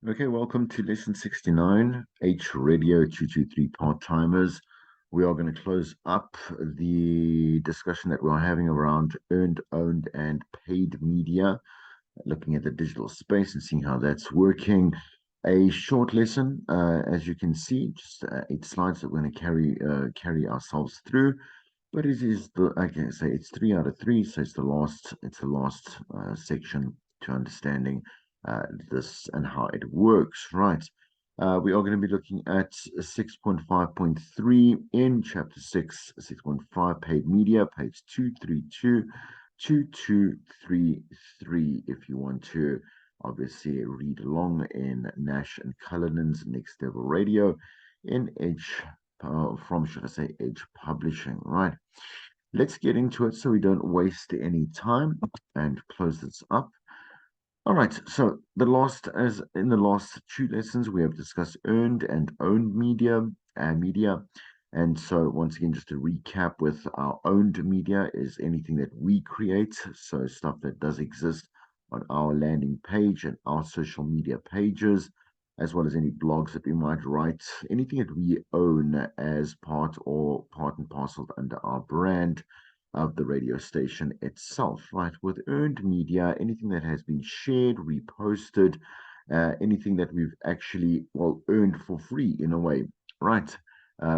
Okay, welcome to lesson 69, H Radio 223 part-timers. We are going to close up the discussion that we're having around earned, owned, and paid media, looking at the digital space and seeing how that's working. A short lesson, as you can see, just 8 slides that we're going to carry ourselves through. But it is I can say it's 3 out of 3, so it's the last section to understanding this and how it works, right? We are going to be looking at 6.5.3 in chapter 6, 6.5 paid media, page 232, 2233, if you want to obviously read along in Nash and Cullinan's Next Level Radio in should I say, Edge Publishing, right? Let's get into it so we don't waste any time and close this up. All right, so as in the last 2 lessons, we have discussed earned and owned media. And so once again, just to recap, with our owned media is anything that we create, so stuff that does exist on our landing page and our social media pages, as well as any blogs that we might write, anything that we own as part and parcel under our brand of the radio station itself, right? With earned media, anything that has been shared, reposted, anything that we've actually, well, earned for free in a way, right?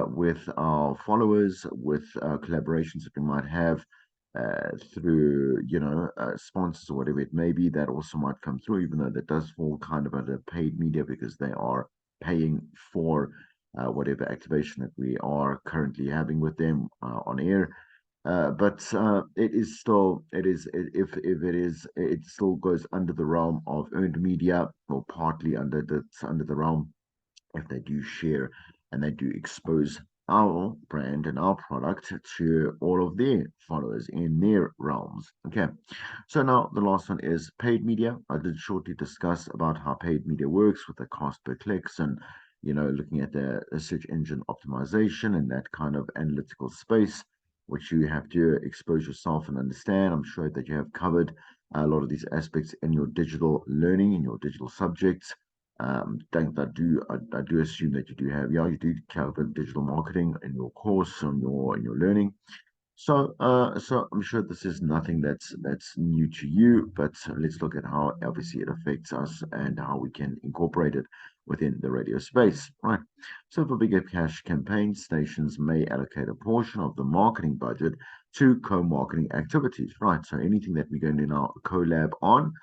With our followers, with collaborations that we might have through, sponsors or whatever it may be, that also might come through, even though that does fall kind of under paid media because they are paying for whatever activation that we are currently having with them on air. But it is still if it is it still goes under the realm of earned media, or partly under the realm if they do share and they do expose our brand and our product to all of their followers in their realms. Okay, so now the last one is paid media. I did shortly discuss about how paid media works with the cost per clicks and looking at the search engine optimization and that kind of analytical space, which you have to expose yourself and understand. I'm sure that you have covered a lot of these aspects in your digital learning, in your digital subjects. I do assume that you do cover digital marketing in your course on your learning. So I'm sure this is nothing that's new to you, but let's look at how obviously it affects us and how we can incorporate it within the radio space, right? So for bigger cash campaigns, stations may allocate a portion of the marketing budget to co-marketing activities, right? So anything that we're going to now collab on,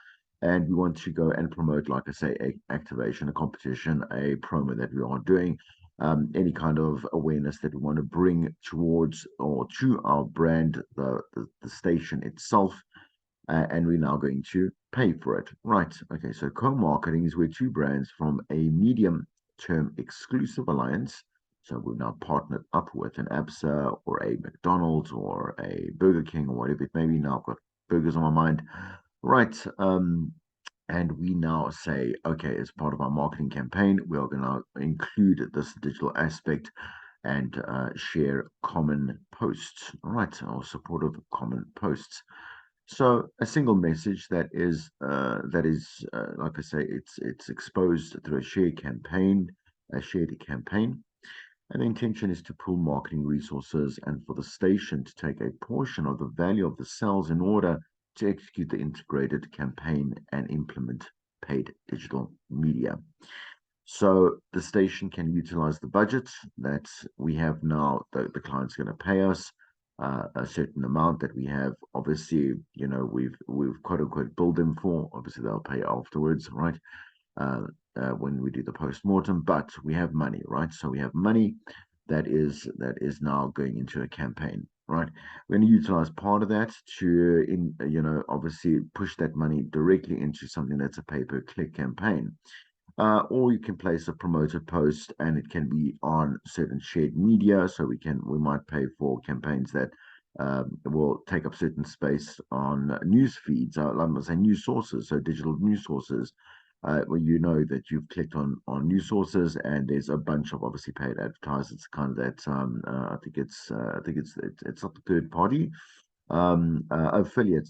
and we want to go and promote, like I say, a activation, a competition, a promo that we are doing, any kind of awareness that we want to bring towards or to our brand, the station itself, and we're now going to pay for it. Right. Okay. So co-marketing is where two brands from a medium-term exclusive alliance. So we've now partnered up with an ABSA or a McDonald's or a Burger King or whatever it may be. Now I've got burgers on my mind. Right. And we now say, okay, as part of our marketing campaign, we are going to include this digital aspect and share common posts, right, or supportive common posts. So a single message that is like I say, it's exposed through a shared campaign, and the intention is to pool marketing resources and for the station to take a portion of the value of the sales in order to execute the integrated campaign and implement paid digital media. So the station can utilize the budget that we have now. The client's going to pay us a certain amount that we have. Obviously, we've quote unquote billed them for. Obviously, they'll pay afterwards, right? Uh, when we do the post mortem, but we have money, right? So we have money that is now going into a campaign, right? We're going to utilize part of that to obviously push that money directly into something that's a pay-per-click campaign. Or you can place a promoted post and it can be on certain shared media. So we might pay for campaigns that will take up certain space on news feeds, like I say, news sources, so digital news sources, where you know that you've clicked on news sources and there's a bunch of obviously paid advertisers, kind of that. I think it's not the third party. affiliated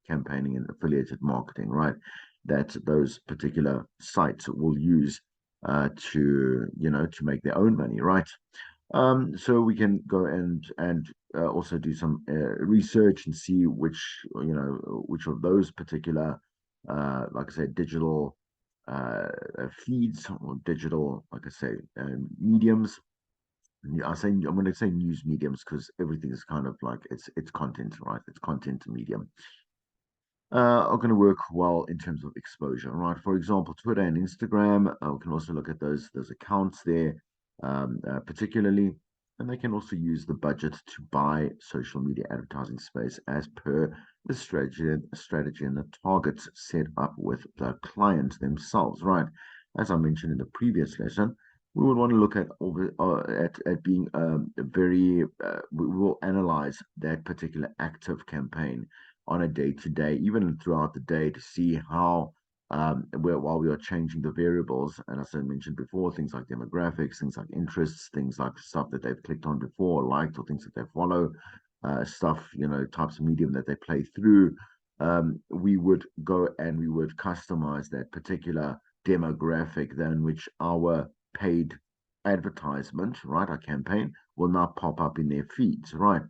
campaigning and affiliated marketing, right? That those particular sites will use to make their own money, right? So we can go and also do some research and see which of those particular, like I said, digital feeds or digital, like I say, mediums. Yeah, I'm going to say news mediums because everything is kind of like it's content, right? It's content medium are going to work well in terms of exposure, right? For example, Twitter and Instagram, we can also look at those accounts there, particularly, and they can also use the budget to buy social media advertising space as per the strategy and the targets set up with the client themselves, right? As I mentioned in the previous lesson, we would want to look at being very. We will analyze that particular active campaign on a day to day, even throughout the day, to see how while we are changing the variables, and as I mentioned before, things like demographics, things like interests, things like stuff that they've clicked on before, liked, or things that they follow, stuff, types of medium that they play through. We would go and we would customize that particular demographic, then which our paid advertisement, right, our campaign will now pop up in their feeds, right?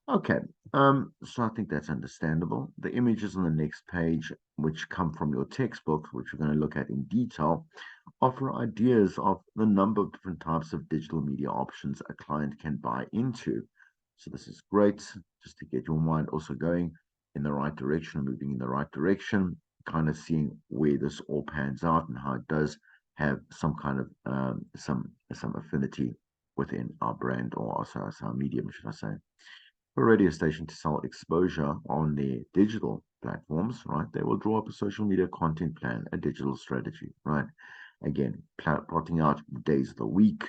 Okay, so I think that's understandable. The images on the next page, which come from your textbook, which we're going to look at in detail, offer ideas of the number of different types of digital media options a client can buy into. So this is great, just to get your mind also going in the right direction, moving in the right direction, kind of seeing where this all pans out and how it does have some kind of some affinity within our brand or also as our medium, should I say. For a radio station to sell exposure on their digital platforms, right, they will draw up a social media content plan, a digital strategy, right? Again, plotting out days of the week,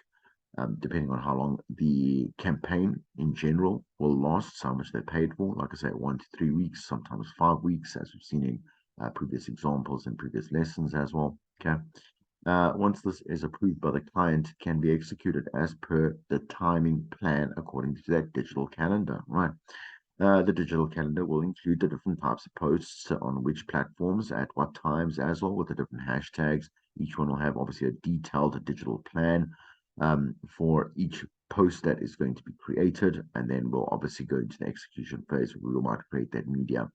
depending on how long the campaign in general will last, how much they're paid for. Like I say, 1 to 3 weeks, sometimes 5 weeks, as we've seen in previous examples and previous lessons as well. Okay. Once this is approved by the client, it can be executed as per the timing plan according to that digital calendar, right? The digital calendar will include the different types of posts on which platforms, at what times, as well with the different hashtags. Each one will have obviously a detailed digital plan for each post that is going to be created, and then we'll obviously go into the execution phase. We might create that media.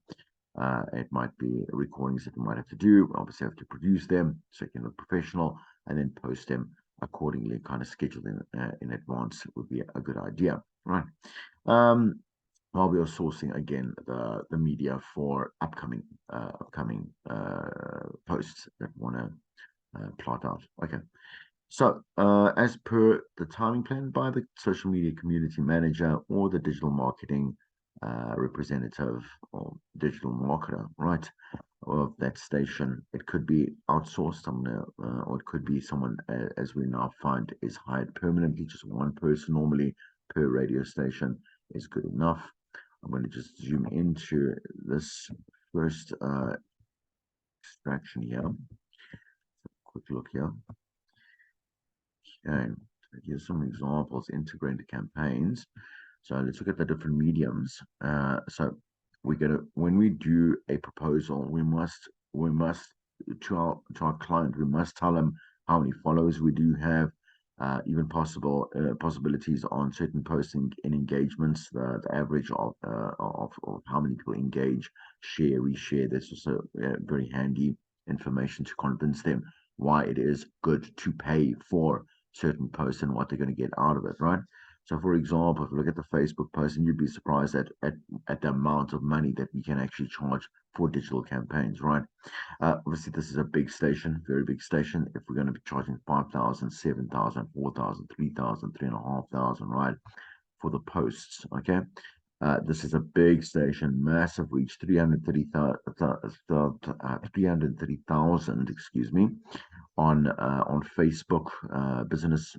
It might be recordings that we might have to do. Obviously, have to produce them so it can look professional, and then post them accordingly. Kind of schedule them in advance would be a good idea, right? While we are sourcing again the media for upcoming posts that we want to plot out. Okay. So, as per the timing plan by the social media community manager or the digital marketing representative or digital marketer, right, of that station, it could be outsourced, or it could be someone, as we now find, is hired permanently. Just one person normally per radio station is good enough. I'm going to just zoom into this first extraction here. Quick look here. Okay, here's some examples, integrated campaigns. So let's look at the different mediums. So when we do a proposal, we must to our client, we must tell them how many followers we do have, even possibilities on certain posting and engagements, the average of how many people engage, share, reshare. That's also very handy information to convince them why it is good to pay for certain posts and what they're going to get out of it, right? So, for example, if you look at the Facebook post, and you'd be surprised at the amount of money that we can actually charge for digital campaigns, right? Obviously, this is a big station, very big station. If we're going to be charging 5,000, 7,000, 4,000, 3,000, 3,500, right, for the posts, okay? This is a big station, massive reach, 330,000, excuse me, on Facebook business,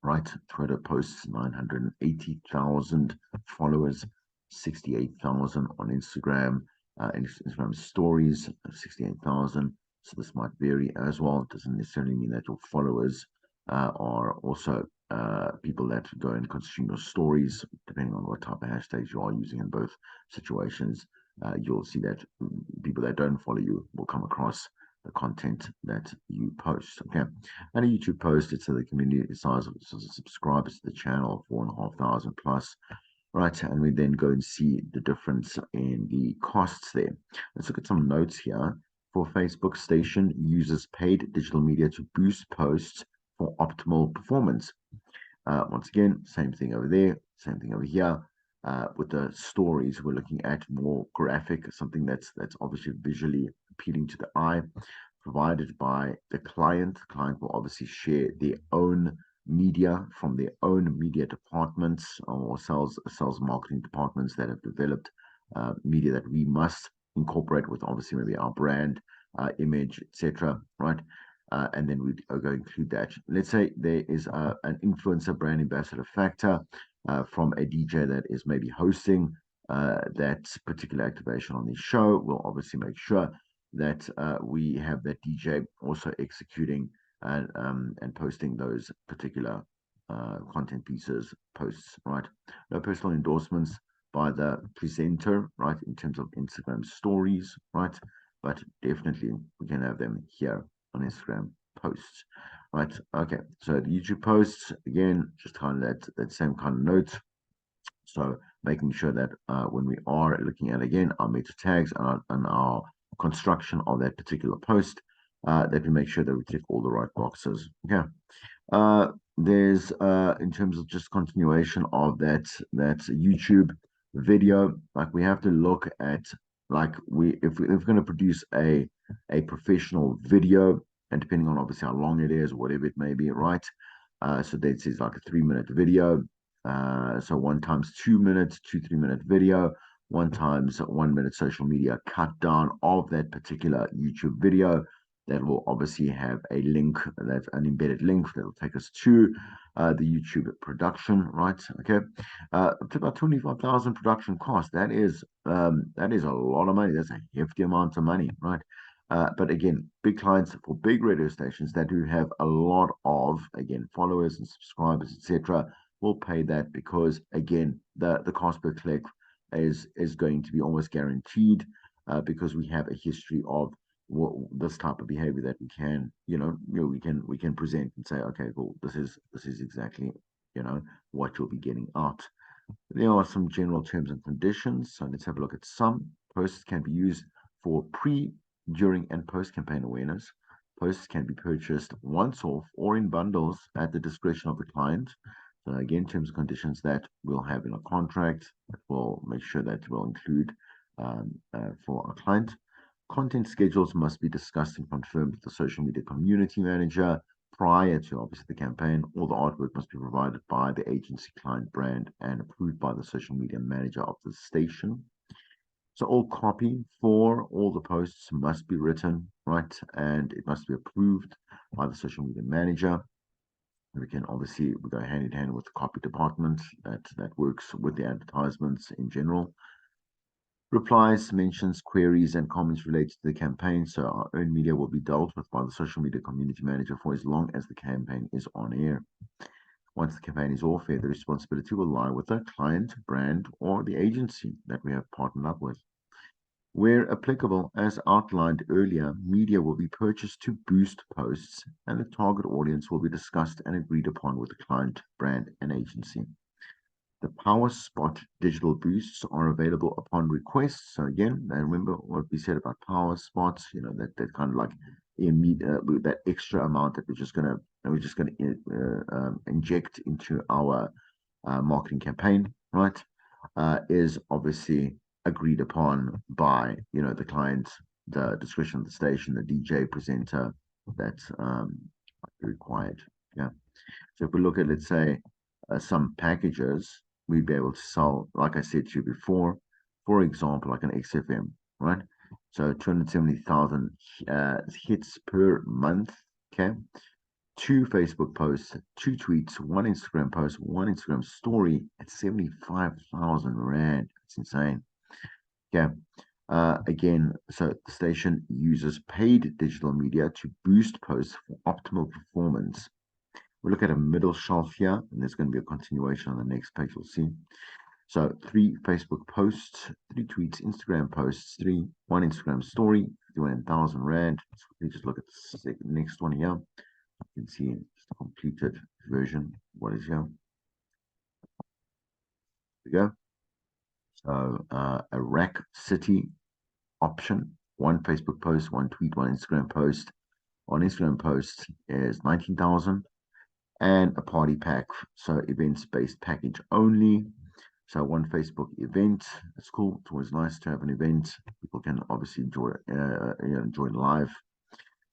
right? Twitter posts 980,000 followers, 68,000 on Instagram. Instagram stories 68,000. So this might vary as well. It doesn't necessarily mean that your followers are also people that go and consume your stories, depending on what type of hashtags you are using in both situations. You'll see that people that don't follow you will come across the content that you post. Okay, and a YouTube post, it's the community size of subscribers to the channel, 4,500 plus. Right, and we then go and see the difference in the costs there. Let's look at some notes here. For Facebook, station uses paid digital media to boost posts for optimal performance. Once again, same thing over there, same thing over here. With the stories, we're looking at more graphic, something that's obviously visually appealing to the eye, provided by the client. The client will obviously share their own media from their own media departments or sales marketing departments that have developed media that we must incorporate with obviously maybe our brand, image, etc. Right? And then we go include that. Let's say there is an influencer brand ambassador factor from a DJ that is maybe hosting that particular activation on the show. We'll obviously make sure that we have that DJ also executing and posting those particular content pieces, posts, right? No personal endorsements by the presenter, right, in terms of Instagram stories, right? But definitely we can have them here on Instagram posts, right? Okay, so the YouTube posts, again, just kind of that same kind of note. So making sure that when we are looking at, again, our meta tags and our construction of that particular post, that we make sure that we tick all the right boxes. Okay. There's in terms of just continuation of that YouTube video, like we have to look at, like if we're going to produce a professional video, and depending on obviously how long it is, whatever it may be, right? So this is like a 3 minute video. So 1 times 2 minutes, 3 minute video, 1 times 1 minute social media cut down of that particular YouTube video. That will obviously have a link, that's an embedded link that will take us to the YouTube production, right? Okay, up to about 25,000 production cost. That is a lot of money. That's a hefty amount of money, right? But again, big clients for big radio stations that do have a lot of, again, followers and subscribers, etc., will pay that, because again, the cost per click is going to be almost guaranteed, because we have a history of this type of behavior that we can, we can present and say, okay, cool, this is exactly, what you'll be getting out. There are some general terms and conditions. So let's have a look at some. Posts can be used for pre, during, and post campaign awareness. Posts can be purchased once off or in bundles at the discretion of the client. So again, terms and conditions that we'll have in a contract that will make sure that we'll include for our client. Content schedules must be discussed and confirmed with the social media community manager prior to obviously the campaign. All the artwork must be provided by the agency, client, brand, and approved by the social media manager of the station. So all copy for all the posts must be written, right? And it must be approved by the social media manager. We can obviously go hand in hand with the copy department that works with the advertisements in general. Replies, mentions, queries, and comments related to the campaign. So our own media will be dealt with by the social media community manager for as long as the campaign is on air. Once the campaign is off air, the responsibility will lie with the client, brand, or the agency that we have partnered up with. Where applicable, as outlined earlier, media will be purchased to boost posts, and the target audience will be discussed and agreed upon with the client, brand, and agency. The Power Spot digital boosts are available upon request. So again, remember what we said about Power Spots. That kind of like that extra amount that we're just gonna inject into our marketing campaign, right? Is obviously agreed upon by the client, the discretion of the station, the DJ presenter that's required. Yeah. So if we look at, let's say, some packages, we'd be able to sell, like I said to you before, for example, like an XFM, right? So 270,000 hits per month, okay? 2 Facebook posts, 2 tweets, 1 Instagram post, 1 Instagram story at 75,000 Rand. It's insane. Okay. Again, so the station uses paid digital media to boost posts for optimal performance. We'll look at a middle shelf here, and there's going to be a continuation on the next page. We'll see. So 3 Facebook posts, 3 tweets, Instagram posts, one Instagram story, 51,000 Rand. So we just look at the next one here. You can see just a completed version. What is here? There we go. So a rack city option, 1 Facebook post, 1 tweet, 1 Instagram post. On Instagram post is 19,000, and a party pack. So events-based package only. So 1 Facebook event. It's cool. It's always nice to have an event. People can obviously enjoy live.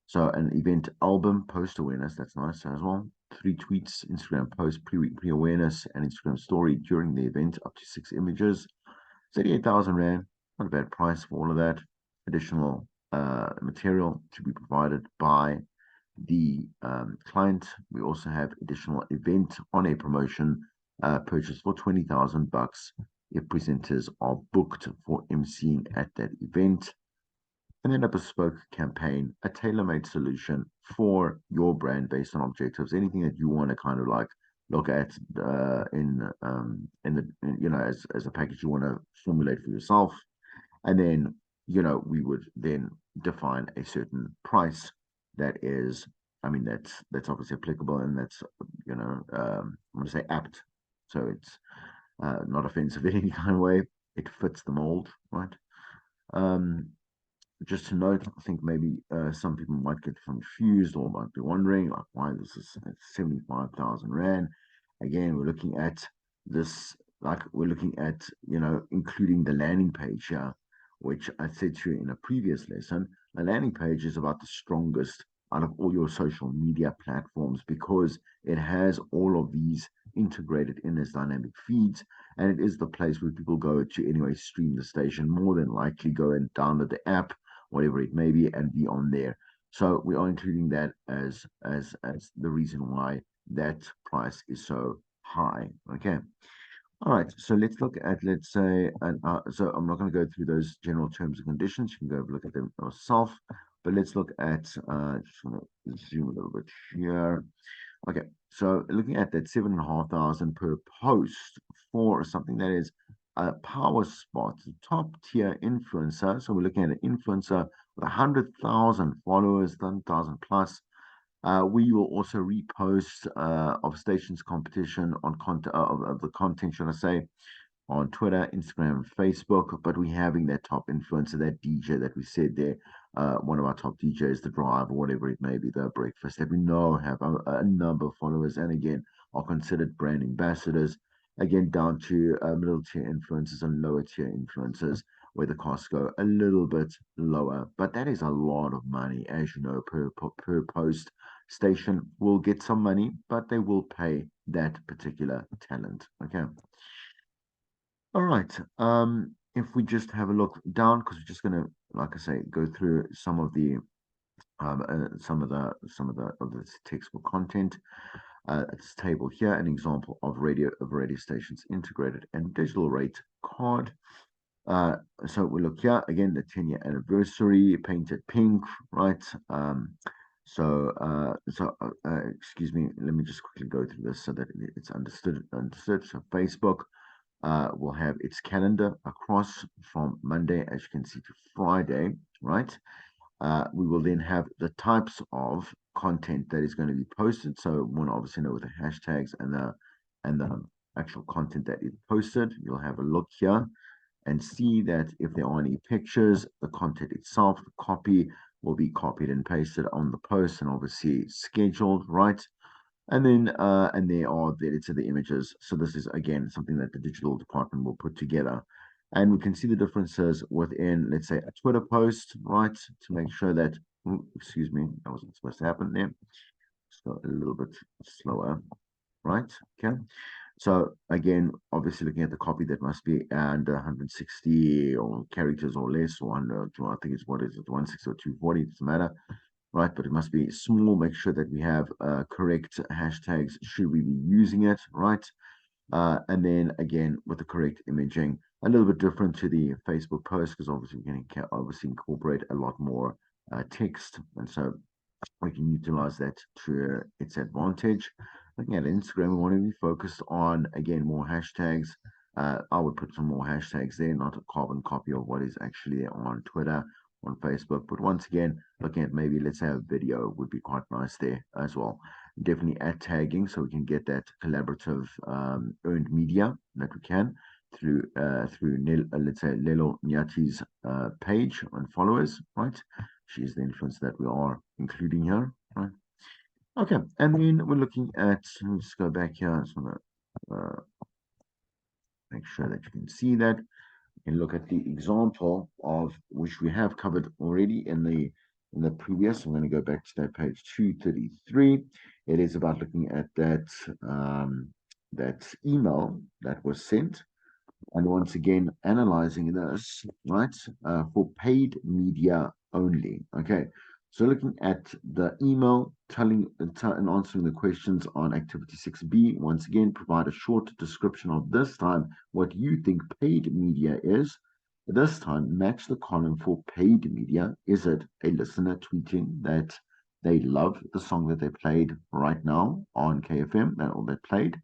So an event album, post awareness. That's nice as well. 3 tweets, Instagram post, pre-awareness, and Instagram story during the event. Up to 6 images. 38,000 Rand. Not a bad price for all of that. Additional material to be provided by the client. We also have additional event on a promotion purchase for 20,000 bucks if presenters are booked for emceeing at that event. And then a bespoke campaign, a tailor-made solution for your brand based on objectives, anything that you want to kind of like look at as a package you want to formulate for yourself. And then we would then define a certain price that is, I mean, that's obviously applicable, and that's I'm going to say apt, so it's not offensive in any kind of way. It fits the mold, right? um just to note, I think maybe some people might get confused or might be wondering like why this is at 75,000 Rand. Again, we're looking at this, like we're looking at, including the landing page here, which I said to you in a previous lesson. A landing page is about the strongest out of all your social media platforms because it has all of these integrated in as dynamic feeds, and it is the place where people go to anyway stream the station, more than likely go and download the app, whatever it may be, and be on there. So we are including that as the reason why that price is so high. Okay. All right. So let's look at, let's say, and so I'm not going to go through those general terms and conditions. You can go look at them yourself. But let's look at, just want to zoom a little bit here. Okay, so looking at that 7,500 per post for something that is a power spot, top tier influencer. So we're looking at an influencer with 100,000 followers, 10,000 plus. We will also repost of stations competition on content of the content, should I say, on Twitter, Instagram, Facebook, but we're having that top influencer, that DJ that we said there, one of our top DJs, the drive, or whatever it may be, the breakfast that we know have a number of followers, and again are considered brand ambassadors. Again, down to middle tier influencers and lower tier influencers, where the costs go a little bit lower, but that is a lot of money, as you know, per post. Station will get some money, but they will pay that particular talent. Okay. All right. If we just have a look down, because we're just gonna, like I say, go through some of the textbook content. This table here, an example of radio stations integrated and digital rate card. Uh, so we look here again, the 10-year anniversary, painted pink, right? Excuse me, let me just quickly go through this so that it's understood. So Facebook will have its calendar across from Monday, as you can see, to Friday, right? We will then have the types of content that is going to be posted. So we want to obviously know with the hashtags and the actual content that is posted. You'll have a look here and see that if there are any pictures, the content itself, the copy will be copied and pasted on the post and obviously scheduled, right? And then and there are the edits of the images. So this is again something that the digital department will put together. And we can see the differences within, let's say, a Twitter post, right? To make sure that, excuse me, that wasn't supposed to happen there. So a little bit slower, right? Okay. So again, obviously looking at the copy, that must be under 160 or characters or less, or under, I think it's, what is it, 160 or 240, it doesn't matter, right? But it must be small. Make sure that we have correct hashtags should we be using it, right? And then again, with the correct imaging, a little bit different to the Facebook post, because obviously we can obviously incorporate a lot more text. And so we can utilize that to its advantage. Looking at Instagram, we want to be focused on, again, more hashtags. I would put some more hashtags there, not a carbon copy of what is actually on Twitter, on Facebook. But once again, looking at maybe, let's say, a video would be quite nice there as well. Definitely add tagging so we can get that collaborative earned media that we can through let's say Lelo Nyati's page and followers, right? She's the influence that we are including here, right? Okay, and then we're looking at, let's go back here. I just want to make sure that you can see that and look at the example of which we have covered already in the previous. I'm going to go back to that page 233. It is about looking at that email that was sent, and once again analyzing this, right, for paid media only. Okay, so looking at the email, and answering the questions on activity 6b. Once again, provide a short description of this time what you think paid media is. This time, match the column for paid media. Is it a listener tweeting that they love the song that they played right now on KFM, that all they played?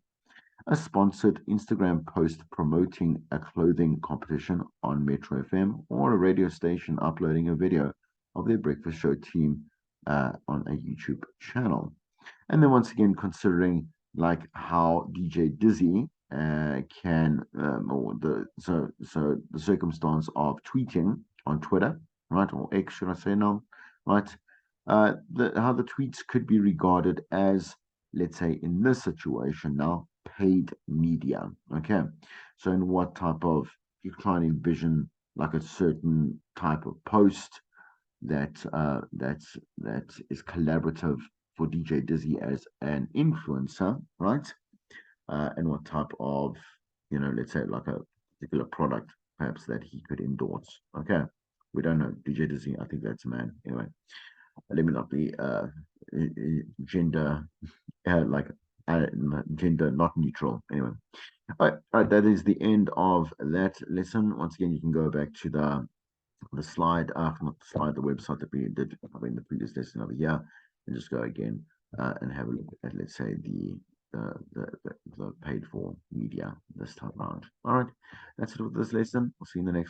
A sponsored Instagram post promoting a clothing competition on Metro FM, or a radio station uploading a video of their breakfast show team on a YouTube channel. And then once again, considering like how DJ Dizzy or the circumstance of tweeting on Twitter, right, or X, should I say now, right? How the tweets could be regarded as, let's say, in this situation now, paid media. Okay, so in what type of, you try and envision like a certain type of post that is collaborative for DJ Dizzy as an influencer, right? And what type of, let's say like a particular product perhaps that he could endorse. Okay, we don't know DJ Dizzy. I think that's a man. Anyway, let me not be gender like gender not neutral. Anyway, all right, that is the end of that lesson. Once again, you can go back to the slide, not the slide, the website that we did in the previous lesson over here, and just go again and have a look at, let's say, the paid for media this time around. All right, that's it for this lesson. We'll see you in the next